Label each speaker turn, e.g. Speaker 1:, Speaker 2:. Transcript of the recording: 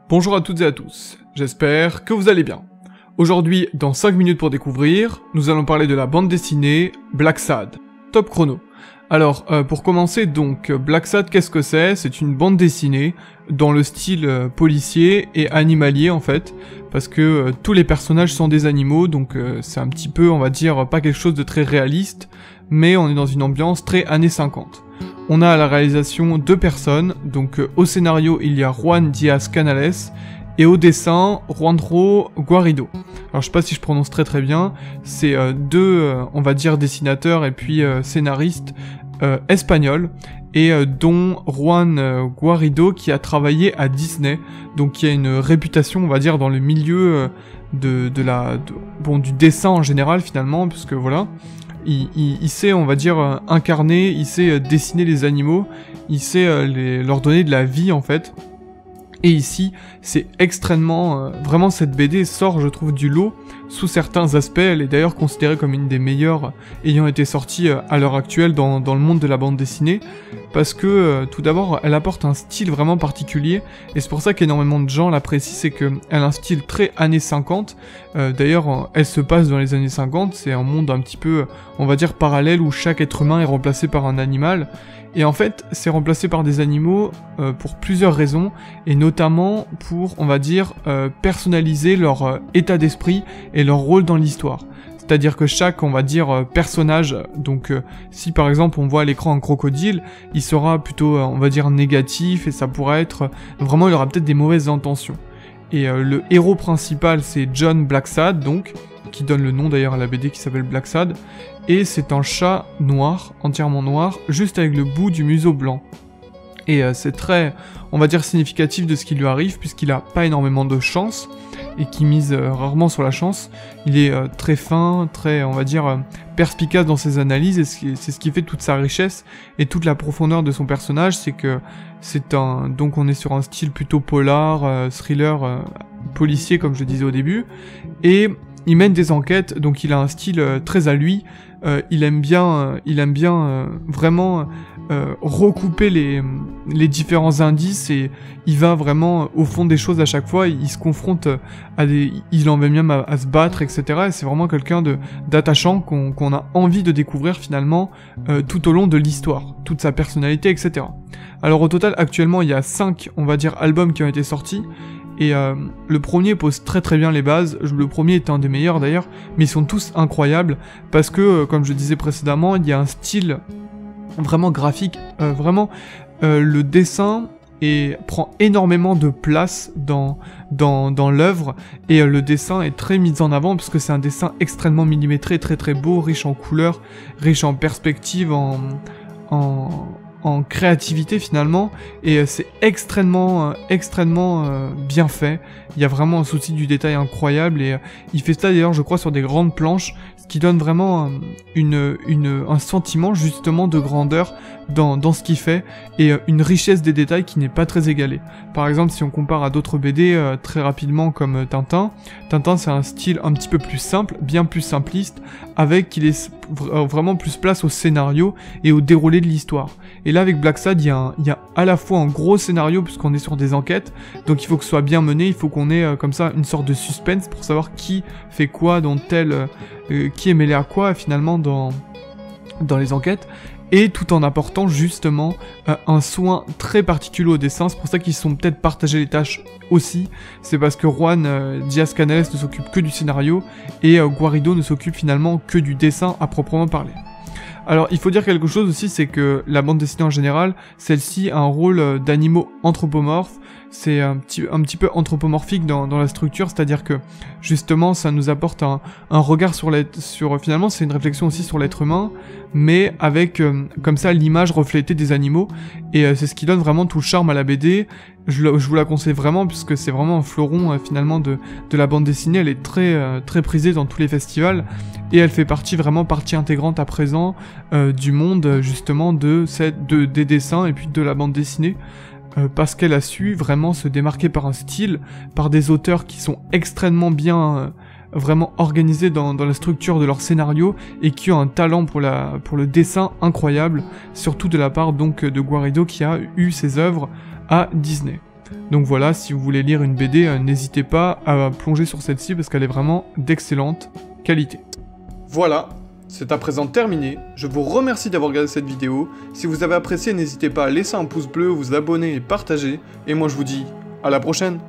Speaker 1: Bonjour à toutes et à tous, j'espère que vous allez bien. Aujourd'hui, dans 5 minutes pour découvrir, nous allons parler de la bande dessinée Blacksad. Top chrono. Alors, pour commencer donc, Blacksad, qu'est-ce que c'est? C'est une bande dessinée dans le style policier et animalier en fait, parce que tous les personnages sont des animaux, donc c'est un petit peu, on va dire, pas quelque chose de très réaliste, mais on est dans une ambiance très années 50. On a à la réalisation 2 personnes, donc au scénario il y a Juan Diaz Canales, et au dessin, Juanjo Guarido. Alors je sais pas si je prononce très bien, c'est deux, on va dire, dessinateurs et puis scénaristes espagnols, et dont Juan Guarido qui a travaillé à Disney, donc qui a une réputation, on va dire, dans le milieu du dessin en général finalement, puisque voilà, il sait, on va dire, incarner, il sait dessiner les animaux, il sait leur donner de la vie en fait. Et ici, c'est extrêmement... vraiment, cette BD sort, je trouve, du lot sous certains aspects. Elle est d'ailleurs considérée comme une des meilleures ayant été sorties à l'heure actuelle dans le monde de la bande dessinée. Parce que, tout d'abord, elle apporte un style vraiment particulier. Et c'est pour ça qu'énormément de gens l'apprécient, c'est qu'elle a un style très années 50. D'ailleurs, elle se passe dans les années 50. C'est un monde un petit peu, on va dire, parallèle où chaque être humain est remplacé par un animal. Et en fait, c'est remplacé par des animaux pour plusieurs raisons, et notamment pour, on va dire, personnaliser leur état d'esprit et leur rôle dans l'histoire. C'est-à-dire que chaque, on va dire, personnage, donc si par exemple on voit à l'écran un crocodile, il sera plutôt, on va dire, négatif, et ça pourrait être, vraiment il aura peut-être des mauvaises intentions. Et le héros principal, c'est John Blacksad, donc, qui donne le nom d'ailleurs à la BD qui s'appelle Blacksad, et c'est un chat noir, entièrement noir, juste avec le bout du museau blanc. Et c'est très, on va dire, significatif de ce qui lui arrive, puisqu'il a pas énormément de chance, et qui mise rarement sur la chance. Il est très fin, très, on va dire, perspicace dans ses analyses, et c'est ce qui fait toute sa richesse, et toute la profondeur de son personnage, c'est que c'est un... Donc on est sur un style plutôt polar, thriller, policier, comme je disais au début, et il mène des enquêtes, donc il a un style très à lui. Il aime bien vraiment recouper les différents indices, et il va vraiment au fond des choses à chaque fois. Il se confronte à des... Il en vient même à se battre, etc. Et c'est vraiment quelqu'un d'attachant qu'on a envie de découvrir finalement tout au long de l'histoire, toute sa personnalité, etc. Alors au total, actuellement, il y a 5, on va dire, albums qui ont été sortis. Et le premier pose très bien les bases, le premier est un des meilleurs d'ailleurs, mais ils sont tous incroyables, parce que, comme je disais précédemment, il y a un style vraiment graphique, le dessin prend énormément de place dans l'œuvre, et le dessin est très mis en avant, parce que c'est un dessin extrêmement millimétré, très beau, riche en couleurs, riche en perspectives, en créativité finalement, et c'est extrêmement bien fait. Il y a vraiment un souci du détail incroyable, et il fait ça d'ailleurs, je crois, sur des grandes planches, ce qui donne vraiment un sentiment justement de grandeur dans ce qu'il fait, et une richesse des détails qui n'est pas très égalée. Par exemple, si on compare à d'autres BD très rapidement comme Tintin, c'est un style un petit peu plus simple, bien plus simpliste, avec qu'il laisse vraiment plus place au scénario et au déroulé de l'histoire. Et là avec Blacksad, il y a à la fois un gros scénario, puisqu'on est sur des enquêtes, donc il faut que ce soit bien mené, il faut qu'on ait comme ça une sorte de suspense pour savoir qui fait quoi dans qui est mêlé à quoi finalement dans les enquêtes, et tout en apportant justement un soin très particulier au dessin. C'est pour ça qu'ils se sont peut-être partagés les tâches aussi, c'est parce que Juan Diaz Canales ne s'occupe que du scénario, et Guarido ne s'occupe finalement que du dessin à proprement parler. Alors il faut dire quelque chose aussi, c'est que la bande dessinée en général, celle-ci a un rôle d'animaux anthropomorphes. C'est un petit peu anthropomorphique dans la structure, c'est-à-dire que justement ça nous apporte un regard sur finalement c'est une réflexion aussi sur l'être humain, mais avec comme ça l'image reflétée des animaux, et c'est ce qui donne vraiment tout le charme à la BD. Je vous la conseille vraiment, puisque c'est vraiment un fleuron finalement de la bande dessinée. Elle est très prisée dans tous les festivals, et elle fait partie intégrante à présent du monde justement des dessins et puis de la bande dessinée. Parce qu'elle a su vraiment se démarquer par un style, par des auteurs qui sont extrêmement bien vraiment organisés dans la structure de leur scénario et qui ont un talent pour le dessin incroyable, surtout de la part donc de Guarido qui a eu ses œuvres à Disney. Donc voilà, si vous voulez lire une BD, n'hésitez pas à plonger sur celle-ci parce qu'elle est vraiment d'excellente qualité. Voilà, c'est à présent terminé. Je vous remercie d'avoir regardé cette vidéo. Si vous avez apprécié, n'hésitez pas à laisser un pouce bleu, vous abonner et partager. Et moi je vous dis à la prochaine.